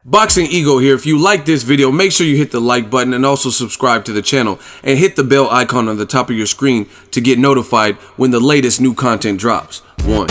Boxing Ego here. If you like this video, make sure you hit the like button and also subscribe to the channel and hit the bell icon on the top of your screen to get notified when the latest new content drops. 1.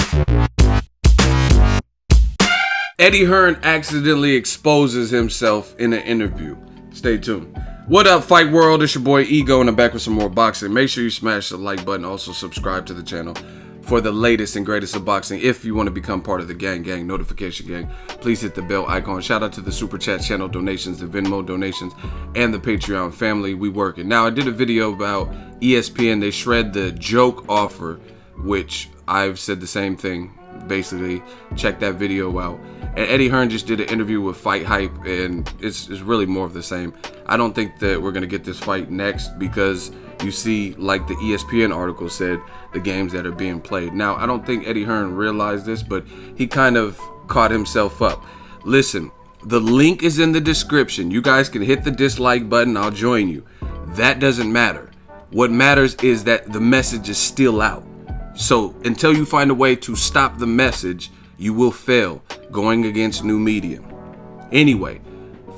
Eddie Hearn accidentally exposes himself in an interview. Stay tuned. What up, Fight World? It's your boy Ego and I'm back with some more boxing. Make sure you smash the like button. Also subscribe to the channel for the latest and greatest of boxing. If you want to become part of the gang notification gang, please hit the bell icon. Shout out to the super chat channel donations, the Venmo donations, and the Patreon family. We working. Now, I did a video about ESPN. They shred the joke offer, which I've said the same thing. Basically, check that video out. And Eddie Hearn just did an interview with Fight Hype, and it's really more of the same. I don't think that we're gonna get this fight next because you see, like the ESPN article said, the games that are being played. Now, I don't think Eddie Hearn realized this, but he kind of caught himself up. Listen, the link is in the description. You guys can hit the dislike button. I'll join you. That doesn't matter. What matters is that the message is still out. So until you find a way to stop the message, you will fail going against new media. Anyway,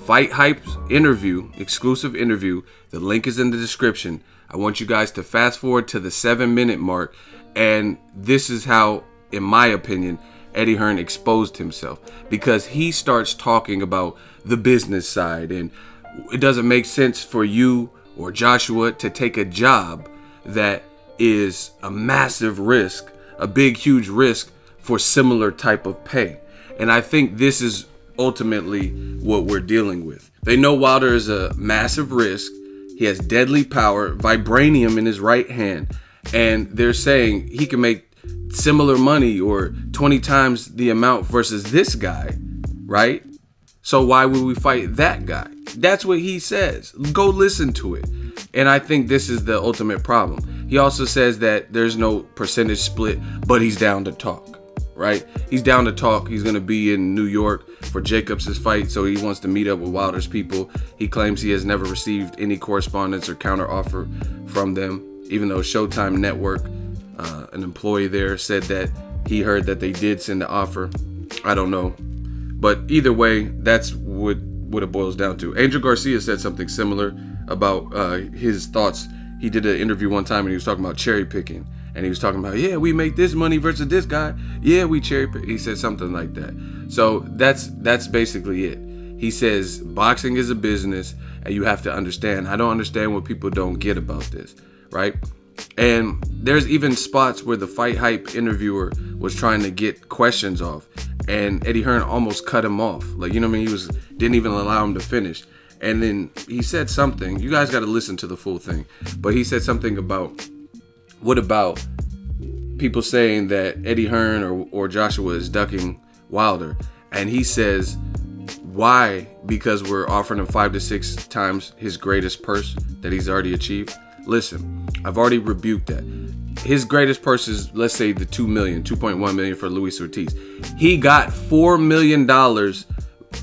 Fight Hype's interview, exclusive interview, the link is in the description. I want you guys to fast forward to the 7-minute mark, and this is how, in my opinion, Eddie Hearn exposed himself, because he starts talking about the business side, and it doesn't make sense for you or Joshua to take a job that is a massive risk, a big, huge risk for similar type of pay. And I think this is ultimately what we're dealing with. They know Wilder is a massive risk. He has deadly power, vibranium in his right hand, and they're saying he can make similar money or 20 times the amount versus this guy, right? So why would we fight that guy? That's what he says. Go listen to it. And I think this is the ultimate problem. He also says that there's no percentage split, but he's down to talk, right? He's down to talk. He's going to be in New York for Jacobs' fight, so he wants to meet up with Wilder's people. He claims he has never received any correspondence or counteroffer from them, even though Showtime Network, an employee there, said that he heard that they did send the offer. I don't know. But either way, that's what it boils down to. Angel Garcia said something similar about his thoughts. He did an interview one time and he was talking about cherry picking. And he was talking about, yeah, we make this money versus this guy. Yeah, we cherry pick. He said something like that. So that's basically it. He says boxing is a business and you have to understand. I don't understand what people don't get about this, right? And there's even spots where the Fight Hype interviewer was trying to get questions off, and Eddie Hearn almost cut him off. Like, you know what I mean? He didn't even allow him to finish. And then he said something. You guys got to listen to the full thing. But he said something about, what about people saying that Eddie Hearn or Joshua is ducking Wilder? And he says, why? Because we're offering him 5 to 6 times his greatest purse that he's already achieved. Listen, I've already rebuked that. His greatest purse is, let's say, the $2.1 million for Luis Ortiz. He got $4 million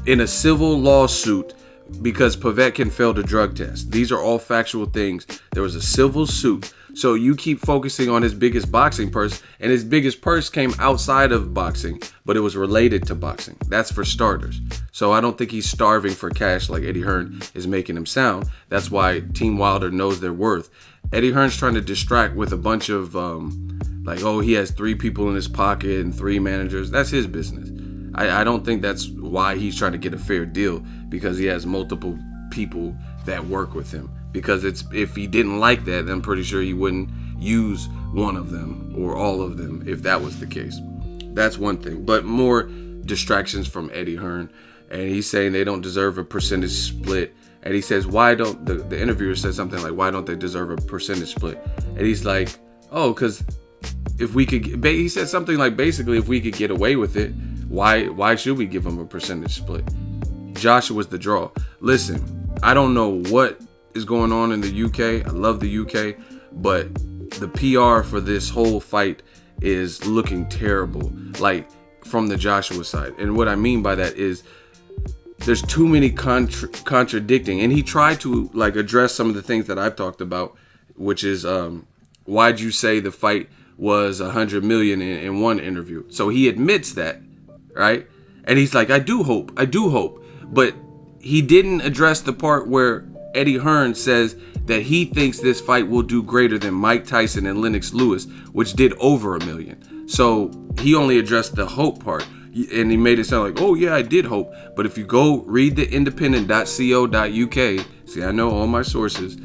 in a civil lawsuit because Povetkin failed a drug test. These are all factual things. There was a civil suit. So you keep focusing on his biggest boxing purse, and his biggest purse came outside of boxing, but it was related to boxing. That's for starters. So I don't think he's starving for cash like Eddie Hearn is making him sound. That's why Team Wilder knows their worth. Eddie Hearn's trying to distract with a bunch of like, oh, he has 3 people in his pocket and 3 managers. That's his business. I don't think that's why he's trying to get a fair deal, because he has multiple people that work with him. Because if he didn't like that, then I'm pretty sure he wouldn't use one of them or all of them if that was the case. That's one thing. But more distractions from Eddie Hearn. And he's saying they don't deserve a percentage split. And he says, why don't, the interviewer said something like, why don't they deserve a percentage split? And he's like, oh, because if we could, he said something like, basically, if we could get away with it, why should we give them a percentage split? Joshua's the draw. Listen, I don't know what is going on in the UK. I love the UK, but the PR for this whole fight is looking terrible, like from the Joshua side. And what I mean by that is there's too many contradicting, and he tried to like address some of the things that I've talked about, which is why'd you say the fight was 100 million in one interview? So he admits that, right? And he's like, I do hope, But he didn't address the part where Eddie Hearn says that he thinks this fight will do greater than Mike Tyson and Lennox Lewis, which did over $1 million. So he only addressed the hope part, and he made it sound like, oh yeah, I did hope. But if you go read the independent.co.uk, see, I know all my sources.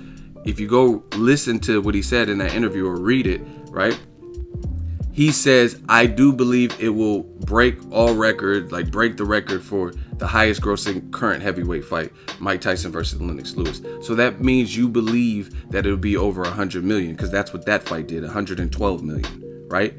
If you go listen to what he said in that interview or read it, right? He says, I do believe it will break all records, like break the record for the highest grossing current heavyweight fight, Mike Tyson versus Lennox Lewis. So that means you believe that it'll be over 100 million, because that's what that fight did, 112 million, right?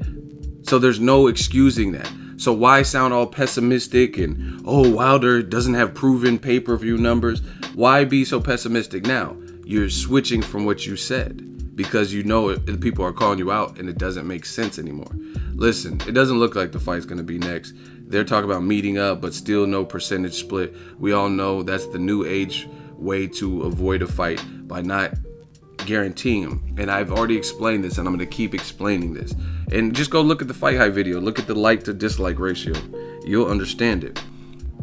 So there's no excusing that. So why sound all pessimistic and, oh, Wilder doesn't have proven pay-per-view numbers? Why be so pessimistic now? You're switching from what you said, because you know the people are calling you out and it doesn't make sense anymore. Listen, it doesn't look like the fight's going to be next. They're talking about meeting up, but still no percentage split. We all know that's the new age way to avoid a fight, by not guaranteeing them. And I've already explained this, and I'm going to keep explaining this. And just go look at the Fight High video. Look at the like to dislike ratio. You'll understand it.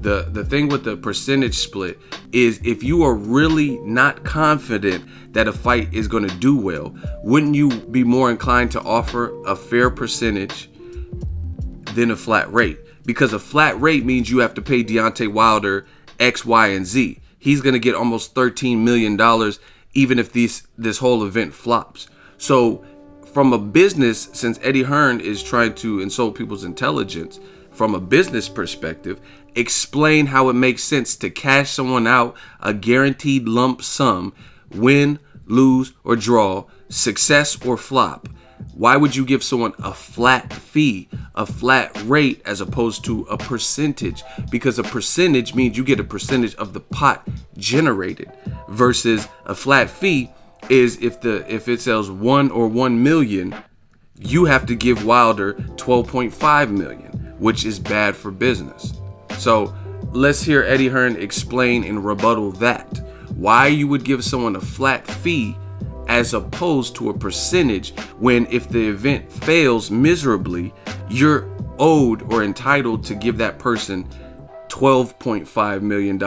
The thing with the percentage split is, if you are really not confident that a fight is going to do well, wouldn't you be more inclined to offer a fair percentage than a flat rate? Because a flat rate means you have to pay Deontay Wilder X, Y, and Z. He's going to get almost $13 million even if this whole event flops. So from a business, since Eddie Hearn is trying to insult people's intelligence, from a business perspective, explain how it makes sense to cash someone out a guaranteed lump sum, win, lose, or draw, success or flop. Why would you give someone a flat fee, a flat rate, as opposed to a percentage? Because a percentage means you get a percentage of the pot generated, versus a flat fee is if it sells 1 million, you have to give Wilder 12.5 million, which is bad for business. So let's hear Eddie Hearn explain and rebuttal that. Why you would give someone a flat fee as opposed to a percentage, when if the event fails miserably, you're owed or entitled to give that person $12.5 million,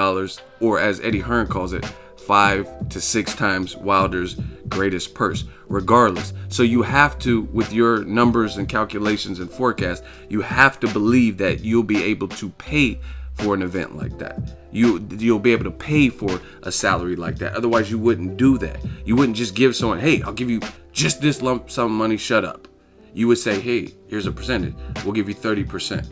or as Eddie Hearn calls it, 5 to 6 times Wilder's greatest purse, regardless. So you have to, with your numbers and calculations and forecasts, you have to believe that you'll be able to pay for an event like that. You'll be able to pay for a salary like that. Otherwise, you wouldn't do that. You wouldn't just give someone, hey, I'll give you just this lump sum of money, shut up. You would say, hey, here's a percentage. We'll give you 30%.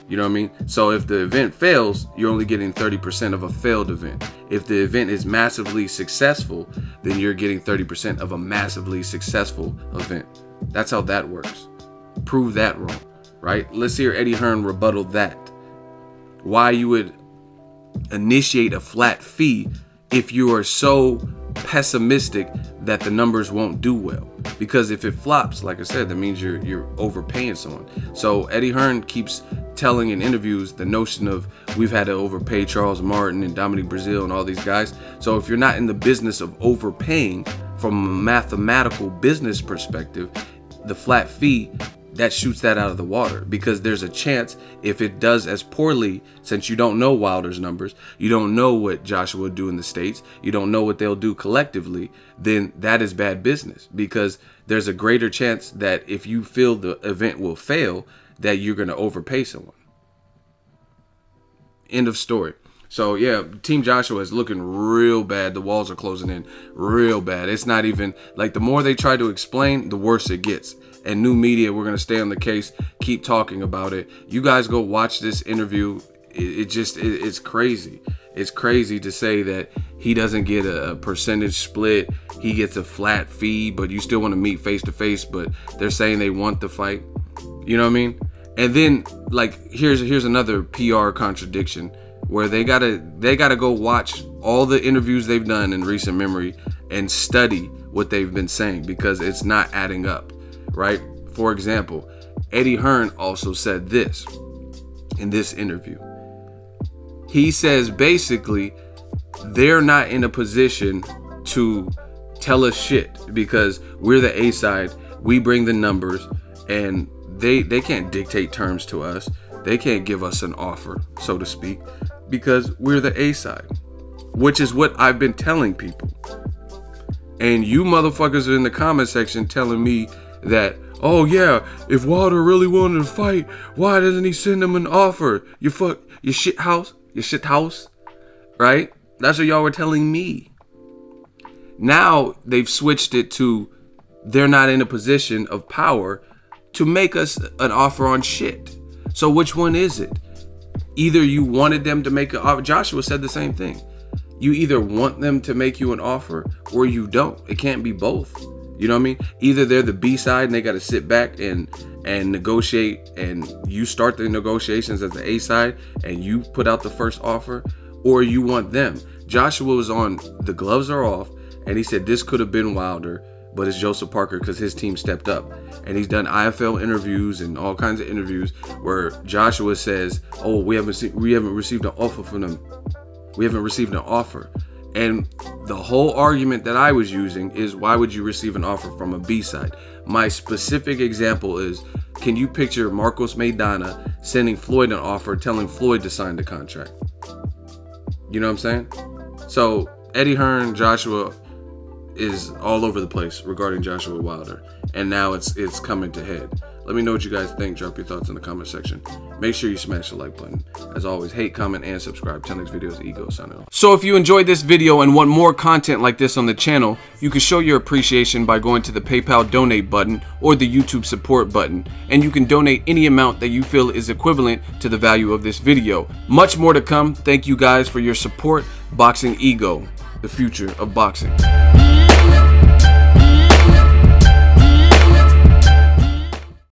You know what I mean? So if the event fails, you're only getting 30% of a failed event. If the event is massively successful, then you're getting 30% of a massively successful event. That's how that works. Prove that wrong, right? Let's hear Eddie Hearn rebuttal that. Why you would initiate a flat fee if you are so pessimistic that the numbers won't do well. Because if it flops, like I said, that means you're overpaying someone. So Eddie Hearn keeps telling in interviews the notion of we've had to overpay Charles Martin and Dominic Breazeale and all these guys. So if you're not in the business of overpaying from a mathematical business perspective, the flat fee, that shoots that out of the water, because there's a chance if it does as poorly, since you don't know Wilder's numbers, you don't know what Joshua would do in the States, you don't know what they'll do collectively, then that is bad business, because there's a greater chance that if you feel the event will fail, that you're going to overpay someone. End of story. So yeah, Team Joshua is looking real bad. The walls are closing in real bad. It's not even like, the more they try to explain, the worse it gets. And new media, we're going to stay on the case, keep talking about it. You guys go watch this interview. It's crazy. It's crazy to say that he doesn't get a percentage split. He gets a flat fee, but you still want to meet face to face, but they're saying they want the fight. You know what I mean? And then like, here's another PR contradiction, where they gotta go watch all the interviews they've done in recent memory and study what they've been saying, because it's not adding up. Right? For example, Eddie Hearn also said this in this interview. He says basically they're not in a position to tell us shit, because we're the A side, we bring the numbers, and they can't dictate terms to us. They can't give us an offer, so to speak. because we're the A side, which is what I've been telling people. And you motherfuckers are in the comment section telling me that, oh yeah, if Wilder really wanted to fight, why doesn't he send him an offer? You shit house, right? That's what y'all were telling me. Now they've switched it to they're not in a position of power to make us an offer on shit. So which one is it? Either you wanted them to make an offer. Joshua said the same thing. You either want them to make you an offer or you don't. It can't be both. You know what I mean? Either they're the B side and they got to sit back and negotiate, and you start the negotiations as the A side and you put out the first offer, or you want them. Joshua was on the gloves are off, and he said this could have been Wilder, but it's Joseph Parker because his team stepped up. And he's done IFL interviews and all kinds of interviews where Joshua says, oh, we haven't received an offer from them. We haven't received an offer. And the whole argument that I was using is, why would you receive an offer from a B side? My specific example is, can you picture Marcos Maidana sending Floyd an offer, telling Floyd to sign the contract? You know what I'm saying? So Eddie Hearn, Joshua is all over the place regarding Joshua Wilder. And now it's coming to head. Let me know what you guys think. Drop your thoughts in the comment section. Make sure you smash the like button. As always, hate, comment, and subscribe. Till next video is Ego signing off. So if you enjoyed this video and want more content like this on the channel, you can show your appreciation by going to the PayPal donate button or the YouTube support button. And you can donate any amount that you feel is equivalent to the value of this video. Much more to come. Thank you guys for your support. Boxing Ego, the future of boxing.